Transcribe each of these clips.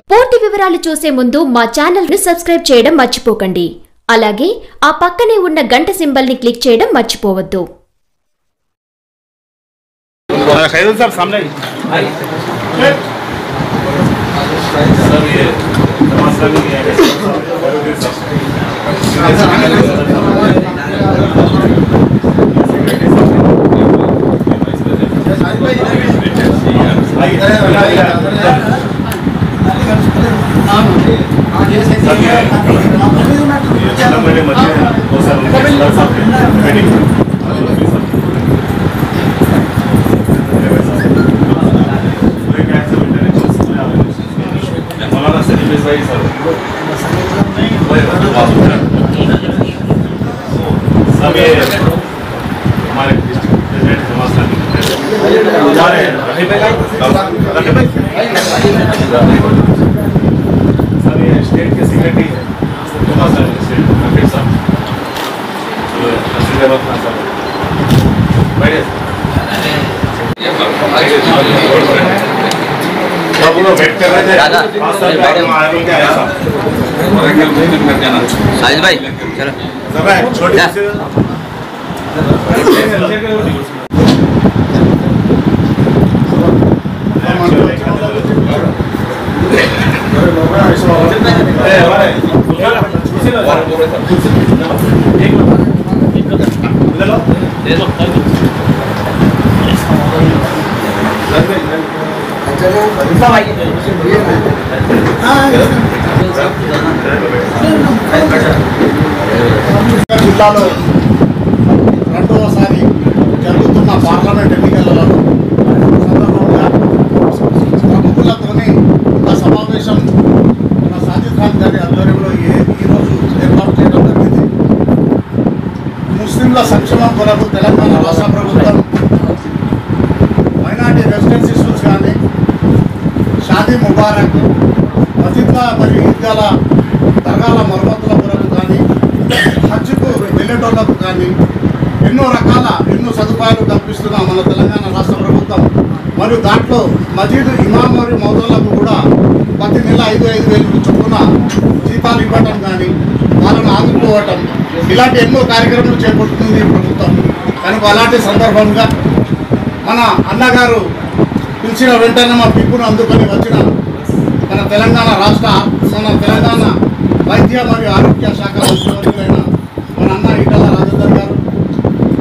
పూర్తి వివరాలు చూసే ముందు మా ఛానల్ ని సబ్స్క్రైబ్ చేయడం మర్చిపోకండి. అలాగే ఆ పక్కనే ఉన్న గంట సింబల్ ని క్లిక్ చేయడం మర్చిపోవద్దు. स्टेट के सेक्रेटरी वेट कर रहे थे साहिल भाई चलो జిల్లాలో రెండవసారి జరుగుతున్న పార్లమెంట్ ఎన్నికలలో సందర్భంగా ప్రముఖులతోని ఒక సమావేశం మన సాజిద్ ఖాన్ గారి ఆధ్వర్యంలో ఈరోజు ఏర్పాటు చేయడం జరిగింది. ముస్లింల సంక్షేమం కొరకు తెలంగాణ రాష్ట్ర ప్రభుత్వం మైనార్టీ రెసిడెన్సీ స్కూల్స్ కానీ, షాదీ ముబారక్, మస్జిద్ల మరియు ఈద్గాల దర్గాల మరమ్మతుల కొరకు కానీ, హజ్కు వెళ్ళేటోళ్లకు కానీ ఎన్నో సదుపాయాలు కల్పిస్తున్న మన తెలంగాణ రాష్ట్ర ప్రభుత్వం. మరియు దాంట్లో మజీద్ ఇమాం మరియు మౌదూలకు కూడా ప్రతి నెల 5,000 చొప్పున జీతాలు ఇవ్వటం కానీ, వాళ్ళను ఆదుకోవటం, ఇలాంటి ఎన్నో కార్యక్రమాలు చేపడుతుంది ప్రభుత్వం. కనుక అలాంటి సందర్భంగా మన అన్నగారు పిలిచిన వెంటనే మా పిలుపును అందుకొని వచ్చిన మన తెలంగాణ వైద్య మరియు ఆరోగ్య శాఖ మంత్రులైన మన అన్న ఈటల రాజేందర్ గారు,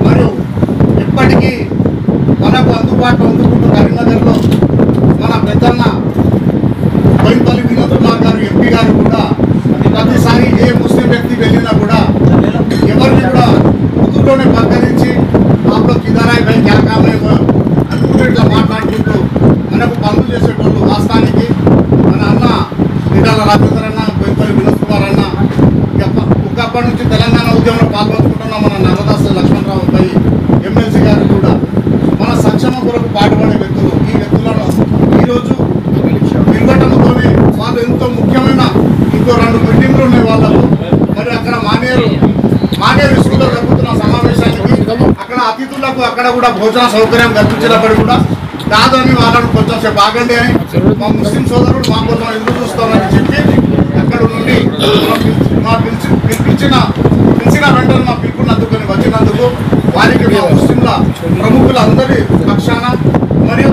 మరియు ఇప్పటికీ మనకు అందుబాటులో అందుకుంటూ కరీంనగర్లో మన పెద్దన్న బోయినపల్లి వినోద్ కుమార్ గారు ఎంపీ గారు కూడా ప్రతిసారి ఏ ముస్లిం వ్యక్తి వెళ్ళినా కూడా ఎవరిని కూడా కుదురులోనే పలకరించి ఆప్లో కిదారాయి భై క్యా కామ్ హై అనుకుంటూ ఇట్లా మాట్లాడుకుంటూ మనకు పనులు చేసేటోళ్ళు. వాస్తవానికి మన అన్న ఈటల రాజేందర్ అన్న, బోయినపల్లి వినోద్ కుమార్ అన్న ఒకప్పటి నుంచి తెలంగాణ ఉద్యమంలో పాల్గొనుకుంటున్న మన నల్లదాస్ లక్ష్మణరావు పై ఎమ్మెల్సీ గారు కూడా మన సంక్షేమ కొరకు పాటుపడే వ్యక్తులు. ఈ వ్యక్తులను ఈరోజు నిలబట్టడంతోనే వాళ్ళు ఎంతో ముఖ్యమైన ఇంకో 2 మీటింగ్లు ఉన్నాయి వాళ్ళకు. మరి అక్కడ మానేరు స్కూల్లో జరుగుతున్న సమావేశానికి అక్కడ అతిథులకు అక్కడ కూడా భోజన సౌకర్యం కల్పించినప్పటికీ కూడా కాదని వాళ్ళను కొంచెం సేపు ఆగండి అని మా ముస్లిం సోదరులు మా కోసం ఎందుకు చూస్తామని చెప్పి అక్కడ నుండి పిలిచిన వెంటనే మా పిలుపుని అందుకొని వచ్చినందుకు వారికి మా ముస్లింల ప్రముఖులందరి పక్షాన మరియు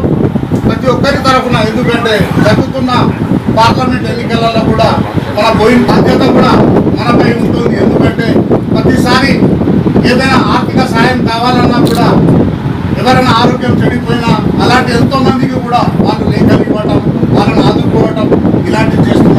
ప్రతి ఒక్కరి తరఫున, ఎందుకంటే జరుగుతున్న పార్లమెంట్ ఎన్నికలలో కూడా మన పోయిన బాధ్యత కూడా మనపై ఉంటుంది. ఎందుకంటే ప్రతిసారి ఏదైనా ఆర్థిక సాయం కావాలన్నా కూడా, ఎవరైనా ఆరోగ్యం చెడిపోయినా అలాంటి ఎంతో మందికి కూడా వాళ్ళు లేఖలు ఇవ్వటం, వాళ్ళని ఆదుకోవటం ఇలాంటివి చేస్తున్నారు.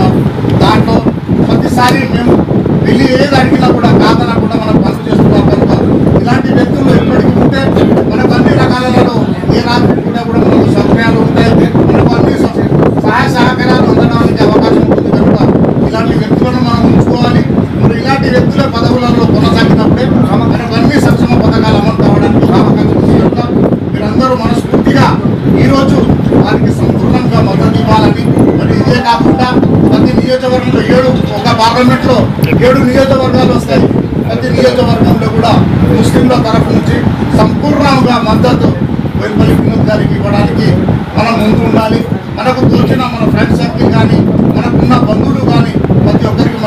నియోజకవర్గంలో 7 ఒక పార్లమెంట్లో 7 నియోజకవర్గాలు వస్తాయి. ప్రతి నియోజకవర్గంలో కూడా ముస్లింల తరఫు నుంచి సంపూర్ణంగా మద్దతు బోయినపల్లి వినోద్ గారికి ఇవ్వడానికి మనం ముందు ఉండాలి. మనకు తోచిన మన ఫ్రెండ్ సర్కిల్ కానీ మనకున్న బంధువులు కానీ ప్రతి ఒక్కరికి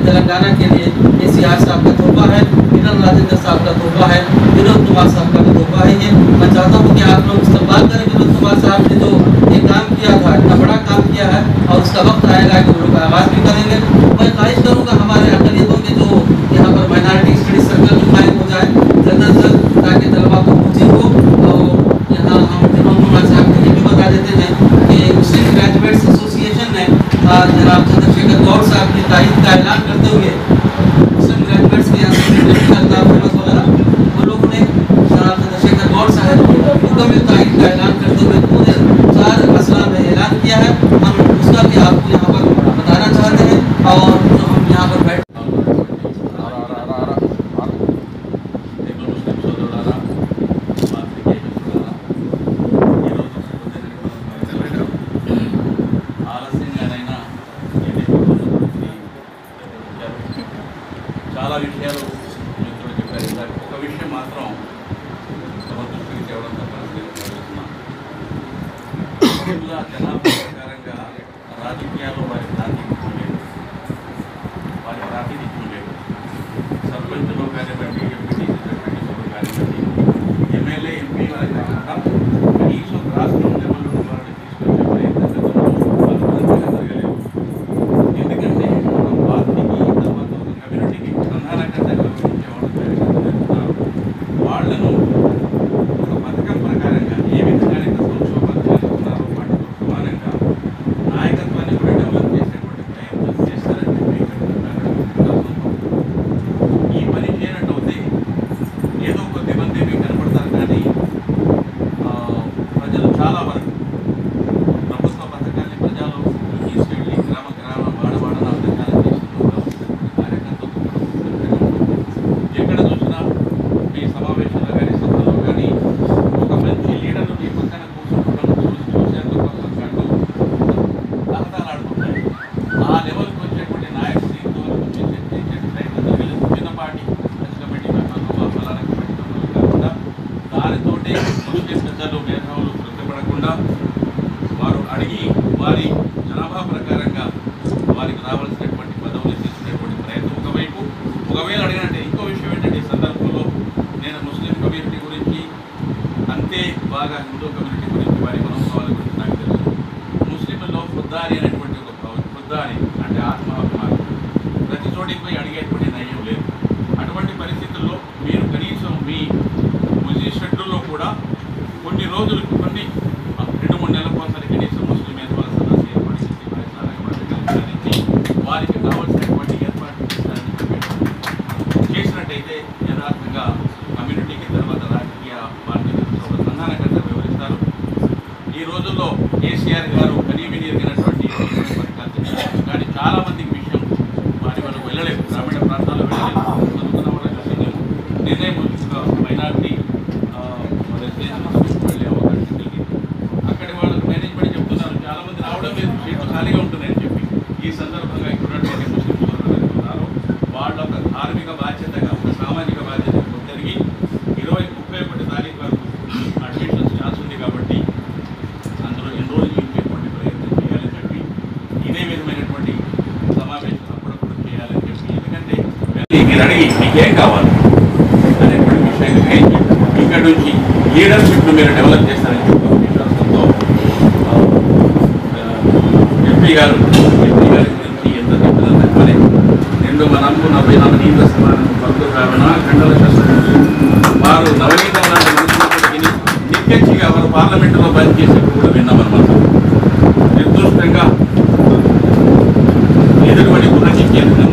तेलंगाना के लिए केसीआर साहब का तोहफा है, ईटन राजेंद्र साहब का तोहफा है, विनोद कुमार साहब का भी तोहफा है। ये मैं चाहता हूँ कि आप लोग इस्तेमाल करें विनोद कुमार साहब ने जो ये काम किया था, इतना बड़ा काम किया है और उसका वक्त आएगा कि वो लोग आगाज़ भी करेंगे। मैं ख्वाहिश करूँगा हमारे अकलियतों के जो यहाँ पर माइनॉरिटी स्टडी सर्कल भी कायम हो जाए जल्द अज जल्द, ताकि तलबा को पहुँचे हो। और यहाँ हम विनोद कुमार साहब को ये भी बता देते हैं कि मुस्लिम ग्रेजुएट्स एसोसिएशन ने जनाब चंद्रशेखर गौड़ साहब की तारीफ का ऐलान करते हुए मुस्लिम ग्रेजुएट्स के यहाँ वो लोगों ने जनाब चंद्रशेखर गौड़ साहब को मुकम्मल तारीफ का ऐलान करते हुए पूरे 4 असला में ऐलान किया है। हम उसका भी आपको यहाँ पर बताना चाहते हैं और जो हम यहाँ पर बैठ చాలా విషయాలు మిత్రులు చెప్పారు. ఒక విషయం మాత్రం తమ దృష్టికి తేవడం తప్పనిసరిగా జనాభా ప్రకారంగా రాజకీయాల్లో వారి ప్రాతినిధ్యం లేదు, సర్పంచ్లో కానివ్వండి, ఎంపీటీసీ జడ్పీటీసీలో కానివ్వండి, ఎమ్మెల్యే ఎంపీ వారి కాకుండా కనీసం రాష్ట్రం లెవెల్లో వారిని తీసుకొచ్చే ప్రయత్నం జరగలేదు. ఎందుకంటే మన పార్టీకి తర్వాత కమ్యూనిటీకి ప్రధానంగా వాళ్లను ఒక పథకం ప్రకారంగా ఏ విధంగా సంక్షోభాలు చేస్తున్నారో వాటితో సమానంగా నాయకత్వాన్ని కూడా డెవలప్ చేసేటువంటి ప్రయత్నం చేస్తారని చెప్పి ఈ పని చేయనట్టయితే ఏదో కొద్దిమంది మీకు కనపడతారు, కానీ ప్రజలు చాలా వరకు ప్రభుత్వ పథకాన్ని ప్రజలు తీసుకెళ్ళి గ్రామ వాడవాడన పథకాలు చేస్తూ కార్యకర్తలు ఎక్కడ చూసినా మీ సమావేశాల్లో కానీ సభలో కానీ ఒక మంచి లీడర్ను మీ పక్కన కూర్చోవడం చూసేందుకు కంటూ తహతాలాడుతున్నాయి. ఆ లెవెల్కి వచ్చేటువంటి నాయకుడు ఇంతవరకు చేసే ప్రయత్నం జరగలేదు. చిన్నపాటి కమిటీ మెంబర్లు ఫలానా కమిటీ మెంబర్లు కాకుండా దానితోటే ముస్లిం పెద్దలు మేధావులు తృప్తిపడకుండా వారు అడిగి వారి జనాభా ప్రకారంగా వారికి రావాల్సినటువంటి పదవులు తీసుకునేటువంటి ప్రయత్నం ఒకవైపు. ఒకవేళ అడిగినట్టే ఇంకో విషయం ఏంటంటే ఈ సందర్భంలో నేను ముస్లిం కమ్యూనిటీ గురించి అంతే బాగా హిందూ కమ్యూనిటీ గురించి వారి మనోభావాల గురించి నాకు తెలుసు. ముస్లింలలో ఖుద్దారి అనేటువంటి ఒక భావం, ఖుద్దారి అంటే ఆత్మాభిమానం, ప్రతి చోటికి పోయి అడిగేటువంటి నయం లేదు. అటువంటి పరిస్థితుల్లో మీరు కనీసం మీ ముజీ షెడ్యూల్లో కూడా కొన్ని రోజులకు కొన్ని 2-3 నెలలకు ఒకసారి కనీసం ముస్లిం మేధావుల సదస్సు ఏర్పాటు చేసి వారికి కావాల్సినటువంటి ఏర్పాటు చేసినట్టయితే యథార్థంగా కమ్యూనిటీకి తర్వాత రాజకీయ పార్టీలకు ఒక సంధానకర్త వివరిస్తారు. ఈ రోజుల్లో కేసీఆర్ గారు కనీవిని ఎరిగినటువంటి పథకాలు చేశారు, కానీ చాలామందికి విషయం వాళ్ళు వెళ్ళలేదు, గ్రామీణ ప్రాంతాల్లో వెళ్ళలేదు, చదువుకున్న వాళ్ళకి విషయం నిర్ణయం మైనార్టీ వెళ్ళే అవకాశం కలిగింది. అక్కడి వాళ్ళకు మేనేజ్మెంట్ చెప్తున్నారు చాలామంది రావడం లేదు. మీరు అడిగి మీకేం కావాలి అనేటువంటి విషయాన్ని గ్రహించి ఇక్కడ నుంచి లీడర్షిప్ను మీరు డెవలప్ చేస్తారని చెప్పి విశ్వాసంతో ఎంపీ గారి గురించి ఎంత చెప్పినా తక్కువనే. రెండు మనకు నవనీత సమానం భక్తు కావున ఖండల శాస్త్రం వారు నవనీతం నిత్యచ్చిగా వారు పార్లమెంటులో బంద్ చేసేప్పుడు కూడా విన్నామన్నమాట. నిర్దృష్టంగా ఎదురుబడి గురించి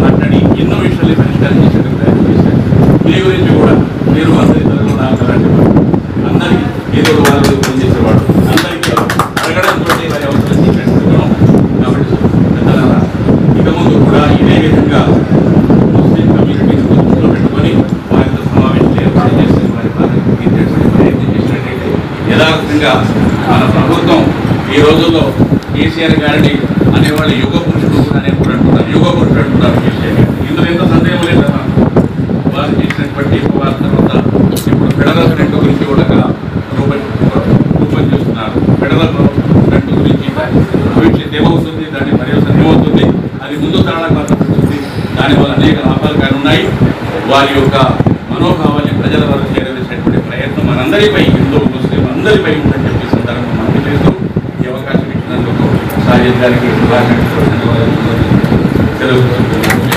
మాట్లాడి ఎన్నో విషయాలు పరిష్కారం చేసేందుకు ప్రయత్నం చేశారు. మీ గురించి కూడా మీరు అందరి తరగతి అందరికీ ఏదో వారు పనిచేసేవాడు అందరికీ అడగడంతో వారి అవసరం చేసేస్తున్నాం. కాబట్టి పెద్దలారా ఇక ముందు కూడా ఇదే విధంగా ముస్లిం కమ్యూనిటీని దృష్టిలో పెట్టుకొని వారితో సమావేశం ఏర్పాటు చేసి వారి బాధను తీర్చేటువంటి ప్రయత్నం చేసినట్టయితే యథార్థంగా మన ప్రభుత్వం ఈ రోజుల్లో కేసీఆర్ గారిని అనేవాళ్ళు యుగ పురుషుడు కూడా అనేప్పుడు అంటున్నారు, యుగ పురుషుడు అంటున్నారు కేసీఆర్ గారు. ఇందులో ఎంత సందేహం లేదు కదా. వారు చేసినటువంటి వారి తర్వాత ఇప్పుడు ఫెడరల్ ఫ్రంట్ గురించి కూడా రూపం చేస్తున్నారు. ఫెడరల్ ఫ్రంట్ గురించి భవిష్యత్ ఏమవుతుంది, దాని పర్యవసనం ఏమవుతుంది, అది ముందు తరాలకు పడుతుంది. దానివల్ల అనేక లాభాలు కానీ ఉన్నాయి. వారి యొక్క మనోభావాన్ని ప్రజల వరకు చేరవేసేటువంటి ప్రయత్నం మనందరిపై, హిందూ ముస్లిం అందరిపై ఉందని చెప్పి సందర్భం మనకి చేస్తూ ఈ అవకాశం ఇచ్చినందుకు సాజిద్ గారికి ధన్యవాదాలు తెలుపుతున్నాను.